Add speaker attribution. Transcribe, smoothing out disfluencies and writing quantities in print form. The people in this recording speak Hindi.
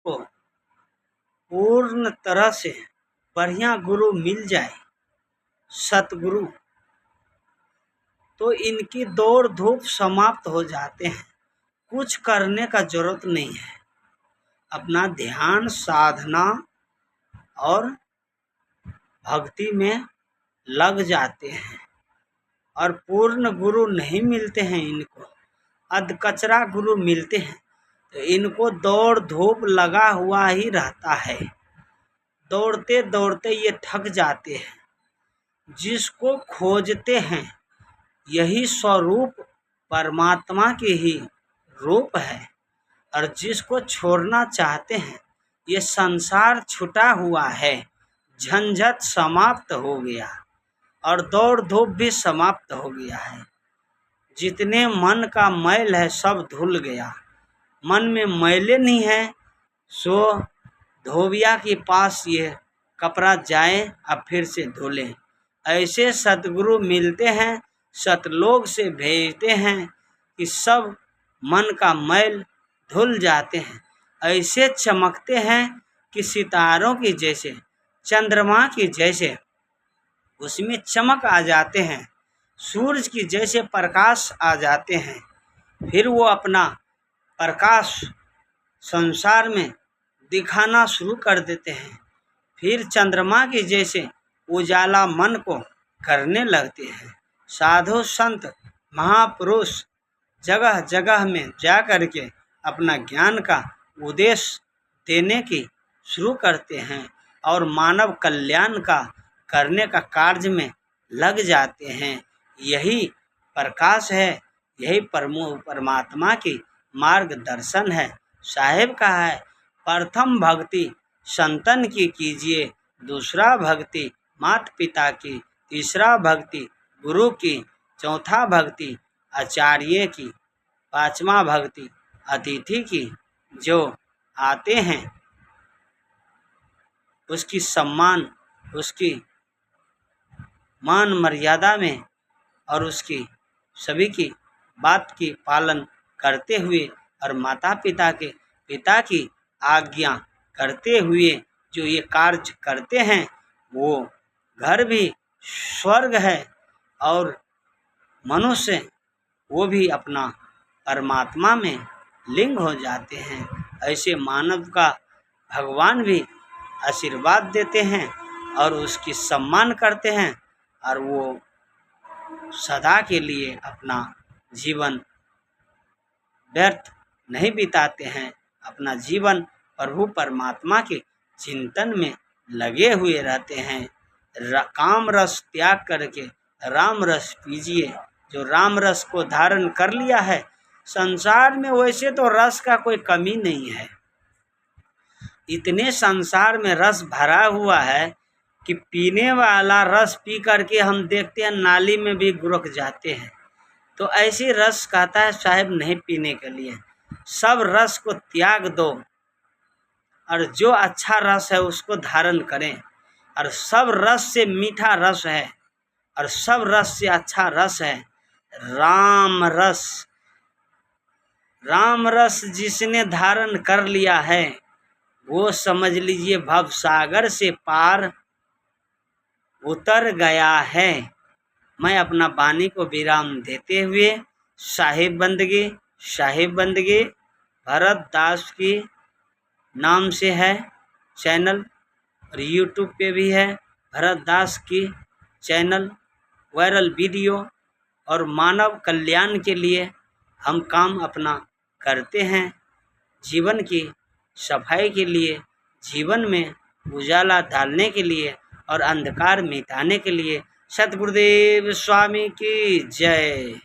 Speaker 1: को पूर्ण तरह से बढ़िया गुरु मिल जाए, सतगुरु, तो इनकी दौड़ धूप समाप्त हो जाते हैं। कुछ करने का जरूरत नहीं है, अपना ध्यान साधना और भक्ति में लग जाते हैं। और पूर्ण गुरु नहीं मिलते हैं इनको, अधकचरा गुरु मिलते हैं, तो इनको दौड़ धूप लगा हुआ ही रहता है। दौड़ते दौड़ते ये थक जाते हैं। जिसको खोजते हैं यही स्वरूप परमात्मा के ही रूप है, और जिसको छोड़ना चाहते हैं ये संसार छूटा हुआ है, झंझट समाप्त हो गया और दौड़ धूप भी समाप्त हो गया है। जितने मन का मैल है सब धुल गया। मन में मैले नहीं है, सो धोबिया के पास ये कपड़ा जाए अब फिर से धुले। ऐसे सतगुरु मिलते हैं, सतलोक से भेजते हैं कि सब मन का मैल धुल जाते हैं। ऐसे चमकते हैं कि सितारों की जैसे, चंद्रमा की जैसे उसमें चमक आ जाते हैं, सूरज की जैसे प्रकाश आ जाते हैं। फिर वो अपना प्रकाश संसार में दिखाना शुरू कर देते हैं। फिर चंद्रमा की जैसे उजाला मन को करने लगते हैं। साधु संत महापुरुष जगह जगह में जा कर के अपना ज्ञान का उद्देश्य देने की शुरू करते हैं और मानव कल्याण का करने का कार्य में लग जाते हैं। यही प्रकाश है, यही परमात्मा की मार्गदर्शन है। साहेब का है, प्रथम भक्ति संतन की कीजिए, दूसरा भक्ति माता पिता की, तीसरा भक्ति गुरु की, चौथा भक्ति आचार्य की, पांचवा भक्ति अतिथि की। जो आते हैं उसकी सम्मान, उसकी मान मर्यादा में और उसकी सभी की बात की पालन करते हुए और माता पिता की आज्ञा करते हुए जो ये कार्य करते हैं, वो घर भी स्वर्ग है और मनुष्य वो भी अपना परमात्मा में लिंग हो जाते हैं। ऐसे मानव का भगवान भी आशीर्वाद देते हैं और उसकी सम्मान करते हैं, और वो सदा के लिए अपना जीवन व्यर्थ नहीं बिताते हैं। अपना जीवन प्रभु परमात्मा के चिंतन में लगे हुए रहते हैं। काम रस त्याग करके राम रस पीजिए। जो राम रस को धारण कर लिया है, संसार में वैसे तो रस का कोई कमी नहीं है। इतने संसार में रस भरा हुआ है कि पीने वाला रस पी करके हम देखते हैं नाली में भी गुरक जाते हैं। तो ऐसी रस कहता है साहब नहीं पीने के लिए। सब रस को त्याग दो और जो अच्छा रस है उसको धारण करें। और सब रस से मीठा रस है और सब रस से अच्छा रस है राम रस। राम रस जिसने धारण कर लिया है वो समझ लीजिए भव सागर से पार उतर गया है। मैं अपना वाणी को विराम देते हुए साहिब बंदगी भरत दास की नाम से है चैनल, और यूट्यूब पे भी है भरत दास की चैनल। वायरल वीडियो और मानव कल्याण के लिए हम काम अपना करते हैं। जीवन की सफाई के लिए, जीवन में उजाला डालने के लिए और अंधकार मिटाने के लिए। सतगुरुदेव स्वामी की जय।